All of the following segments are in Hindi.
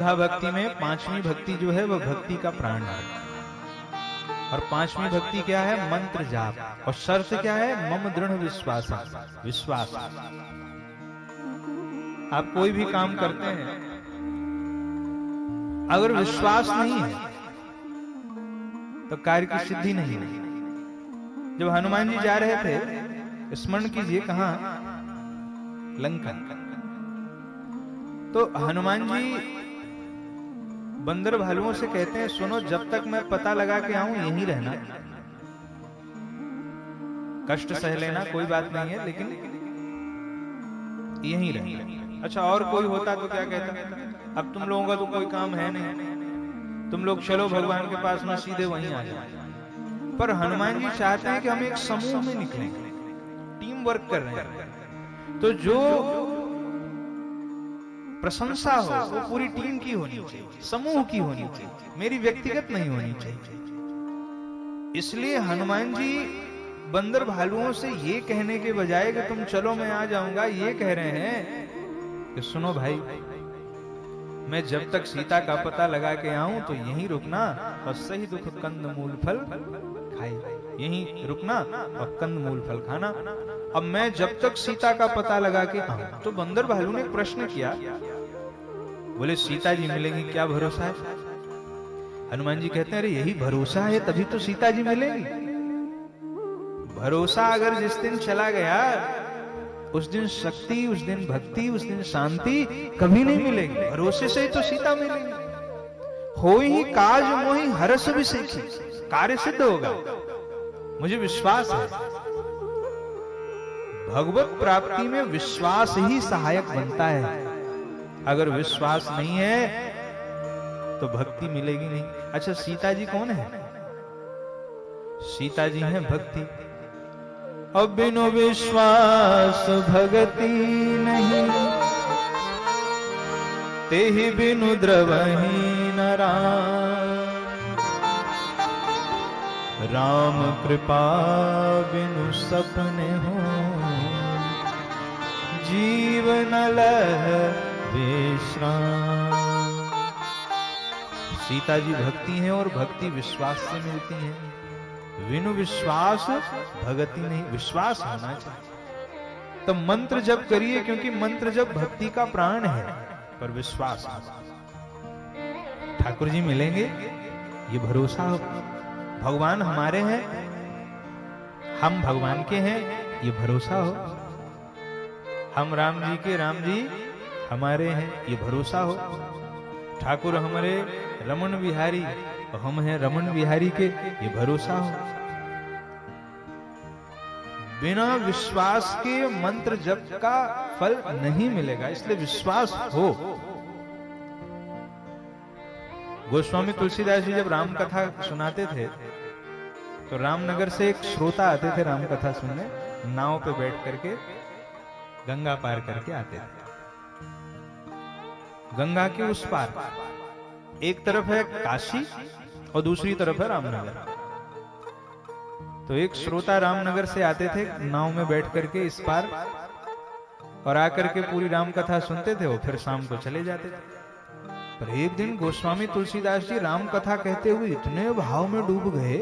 भक्ति में पांचवी भक्ति जो है वह भक्ति का प्राण है। और पांचवी भक्ति क्या है? मंत्र जाप। और शर्त क्या है? मम दृढ़ विश्वास। विश्वास। आप कोई भी काम करते हैं, अगर विश्वास नहीं है तो कार्य की सिद्धि नहीं है। जब हनुमान जी जा रहे थे, स्मरण कीजिए, कहां? लंका। तो हनुमान जी बंदर भालुओं से कहते हैं, सुनो, जब तक मैं पता लगा के आऊं यहीं रहना, कष्ट सह लेना, कोई बात नहीं है, लेकिन यहीं रहना। अच्छा, और कोई होता तो क्या कहता? अब तुम लोगों का तो कोई काम है नहीं, तुम लोग चलो भगवान के पास में, सीधे वहीं आ जाओ। पर हनुमान जी चाहते हैं कि हम एक समूह में निकलें, टीम वर्क कर रहे हैं, तो जो प्रशंसा हो वो पूरी टीम की होनी चाहिए, समूह की होनी चाहिए, मेरी व्यक्तिगत नहीं होनी चाहिए। इसलिए हनुमान जी बंदर भालुओं से ये कहने के बजाय कि तुम चलो मैं आ जाऊंगा, ये कह रहे हैं कि सुनो भाई, मैं जब तक सीता का पता लगा के आऊं तो यहीं रुकना और सही दुख कंद मूल फल खाई, यहीं रुकना और कंद मूल फल खाना। अब मैं जब तक सीता का पता लगा के आऊं। तो बंदर भालू ने प्रश्न किया, बोले सीता जी मिलेंगी, क्या भरोसा है? हनुमान जी कहते हैं, अरे यही भरोसा है तभी तो सीता जी मिलेंगी। भरोसा अगर जिस दिन चला गया, उस दिन शक्ति, उस दिन भक्ति, उस दिन शांति कभी नहीं मिलेगी। भरोसे से ही तो सीता मिलेगी। हो ही काज मोहि हरस विसेखी, कार्य सिद्ध होगा, मुझे विश्वास है। भगवत प्राप्ति में विश्वास ही सहायक बनता है। अगर विश्वास नहीं है तो भक्ति मिलेगी नहीं। अच्छा, सीता जी कौन है? सीता जी हैं भक्ति। अब बिनु विश्वास भगति नहीं, तेहि बिनु द्रवहि न राम। राम कृपा बिनु सपने हो, जीवन लह विश्राम। सीता जी भक्ति हैं और भक्ति विश्वास से मिलती है। बिनु विश्वास भगति नहीं, विश्वास होना चाहिए। तो मंत्र जप करिए, क्योंकि मंत्र जप भक्ति का प्राण है, पर विश्वास। ठाकुर जी मिलेंगे ये भरोसा हो, भगवान हमारे हैं, हम भगवान के हैं, ये भरोसा हो। हम राम जी के, राम जी हमारे हैं, ये भरोसा हो। ठाकुर हमारे रमन बिहारी, तो हम हैं रमन बिहारी के, ये भरोसा हो। बिना विश्वास के मंत्र जप का फल नहीं मिलेगा, इसलिए विश्वास हो। गोस्वामी तुलसीदास जी जब राम कथा सुनाते थे तो रामनगर से एक श्रोता आते थे राम कथा सुनने, नाव पे बैठ करके गंगा पार करके आते थे। गंगा के उस पार एक तरफ है काशी और दूसरी तरफ है रामनगर। तो एक श्रोता रामनगर से आते थे नाव में बैठ करके इस पार, और आकर के पूरी राम कथा सुनते थे, और फिर शाम को चले जाते थे। पर एक दिन गोस्वामी तुलसीदास जी राम कथा कहते हुए इतने भाव में डूब गए,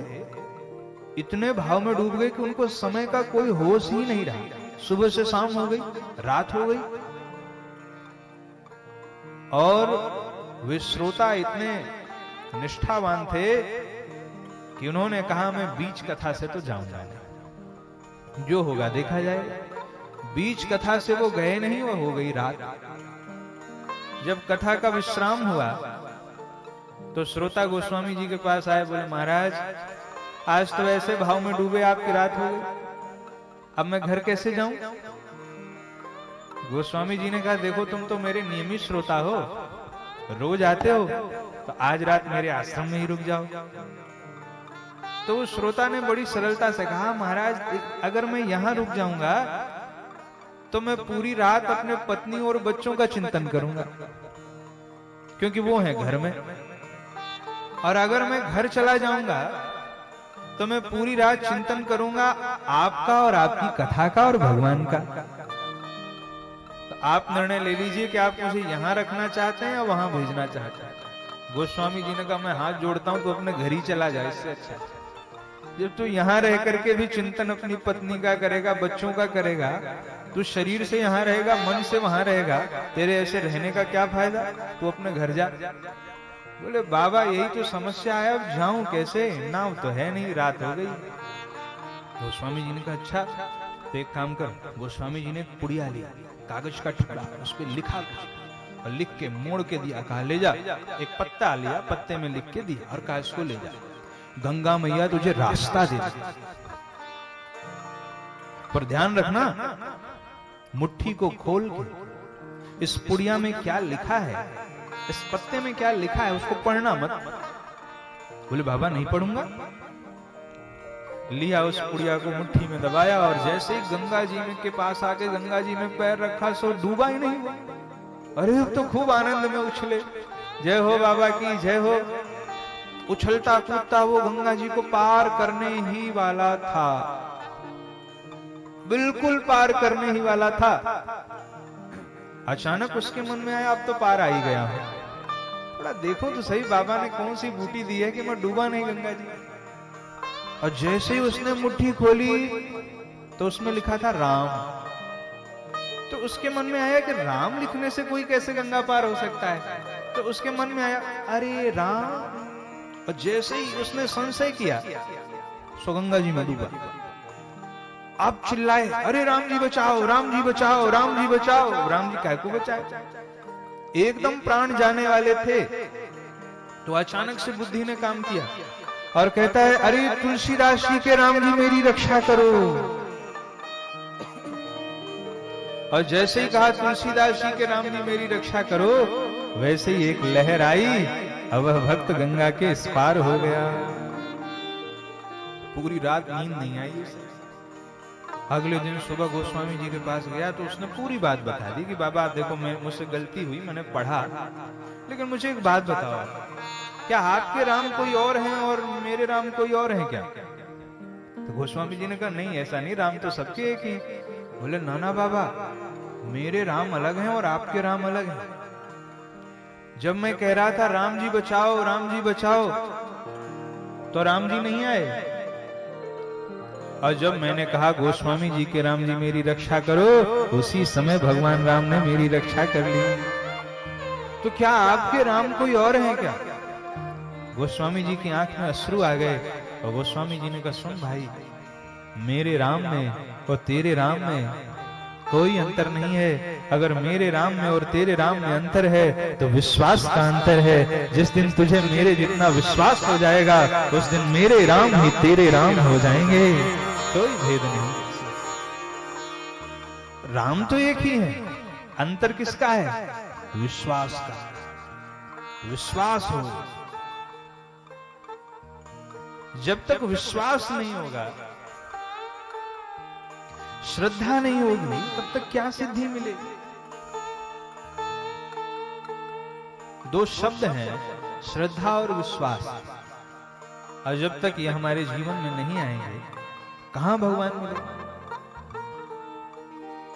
इतने भाव में डूब गए कि उनको समय का कोई होश ही नहीं रहा। सुबह से शाम हो गई, रात हो गई, और वे श्रोता इतने निष्ठावान थे कि उन्होंने कहा, मैं बीच कथा से तो जाऊंगा नहीं, जो होगा देखा जाएगा। बीच कथा से वो गए नहीं, वो हो गई रात। जब कथा का विश्राम हुआ तो श्रोता गोस्वामी जी के पास आए, बोले महाराज आज तो ऐसे भाव में डूबे आपकी रात हो गई, अब मैं घर कैसे जाऊं? गोस्वामी जी ने कहा, देखो तुम तो मेरे नियमित श्रोता हो, रोज आते हो, तो आज रात मेरे आश्रम में ही रुक जाओ। तो उस श्रोता ने बड़ी सरलता से कहा, महाराज अगर मैं यहां रुक जाऊंगा तो मैं पूरी रात अपने पत्नी और बच्चों का चिंतन करूंगा, क्योंकि वो हैं घर में, और अगर मैं घर चला जाऊंगा तो मैं पूरी रात चिंतन करूंगा आपका और आपकी कथा का और भगवान का। तो आप निर्णय ले लीजिए कि आप मुझे यहाँ रखना चाहते हैं या वहां भेजना चाहते हैं। गोस्वामी जी ने कहा मैं हाथ जोड़ता हूं तो अपने घर ही चला जाए, इससे अच्छा। जब तू यहाँ रह करके भी चिंतन अपनी पत्नी का करेगा, बच्चों का करेगा, तू शरीर से यहाँ रहेगा, मन से वहां रहेगा, तेरे ऐसे रहने का क्या फायदा, तू अपने घर जा। बोले बाबा यही तो समस्या है, अब जाऊं कैसे, नाव तो है नहीं, रात हो गई। गोस्वामी जी ने कहा अच्छा तो एक काम कर। गोस्वामी जी ने एक पुड़िया लिया, कागज का टुकड़ा, उस पर लिखा और लिख के मोड़ के दिया, कहा ले जा। एक पत्ता लिया, पत्ते में लिख के दिया और कहा इसको ले जा, गंगा मैया तुझे रास्ता दे दी। पर ध्यान रखना, मुट्ठी को खोल के इस पुड़िया में क्या लिखा है, इस पत्ते में क्या लिखा है, उसको पढ़ना मत। बोले बाबा नहीं पढ़ूंगा। लिया उस पुड़िया को, मुट्ठी में दबाया और जैसे ही गंगा जी में के पास आके गंगा जी में पैर रखा, सो डूबा ही नहीं। अरे अब तो खूब आनंद में उछले, जय हो बाबा की जय हो। उछलता कूदता वो गंगा जी को पार करने ही वाला था, बिल्कुल पार करने ही वाला था। अचानक उसके मन में आया अब तो पार आ ही गया हूं, थोड़ा देखो तो सही बाबा ने कौन सी बूटी दी है कि मैं डूबा नहीं गंगा जी। और जैसे ही उसने मुट्ठी खोली तो उसमें लिखा था राम। तो उसके मन में आया कि राम लिखने से कोई कैसे गंगा पार हो सकता है। तो उसके मन में आया अरे राम, और जैसे ही उसने संशय किया सो गंगा जी में डूबा। आप चिल्लाए अरे राम जी बचाओ, राम जी बचाओ, राम जी बचाओ। राम जी काय को बचाए, एकदम प्राण जाने वाले थे। तो अचानक से बुद्धि ने काम किया और कहता है अरे तुलसीदास जी के राम जी मेरी रक्षा करो। और जैसे ही कहा तुलसीदास जी के राम जी मेरी रक्षा करो, वैसे ही एक लहर आई, अब वह भक्त गंगा के इस पार हो गया। पूरी रात नींद नहीं आई उसे। अगले दिन सुबह गोस्वामी जी के पास गया तो उसने पूरी बात बता दी कि बाबा देखो मैं मुझसे गलती हुई, मैंने पढ़ा, लेकिन मुझे एक बात बताओ, क्या आपके राम कोई और हैं और मेरे राम कोई और हैं क्या? तो गोस्वामी जी ने कहा नहीं ऐसा नहीं, राम तो सबके एक ही। बोले नाना बाबा मेरे राम अलग हैं और आपके राम अलग हैं। जब मैं कह रहा था राम जी बचाओ, राम जी बचाओ, तो राम जी नहीं आए, और जब मैंने कहा गोस्वामी जी के राम जी मेरी रक्षा करो, उसी समय भगवान राम ने मेरी रक्षा कर ली। तो क्या आपके राम कोई और हैं क्या? गोस्वामी जी की आंख में अश्रु आ गए और गोस्वामी जी ने कहा सुन भाई, मेरे राम में और तेरे राम में कोई अंतर नहीं है। अगर मेरे राम में और तेरे राम में अंतर है तो विश्वास का अंतर है। जिस दिन तुझे मेरे जितना विश्वास हो जाएगा, उस दिन मेरे राम ही तेरे राम हो जाएंगे, कोई भेद नहीं। राम तो एक ही है, अंतर किसका है? विश्वास का। विश्वास हो, जब तक विश्वास नहीं होगा, श्रद्धा नहीं होगी, तब तक क्या सिद्धि मिलेगी? दो शब्द हैं, श्रद्धा और विश्वास, और जब तक ये हमारे जीवन में नहीं आएंगे, कहां भगवान मिलेंगे?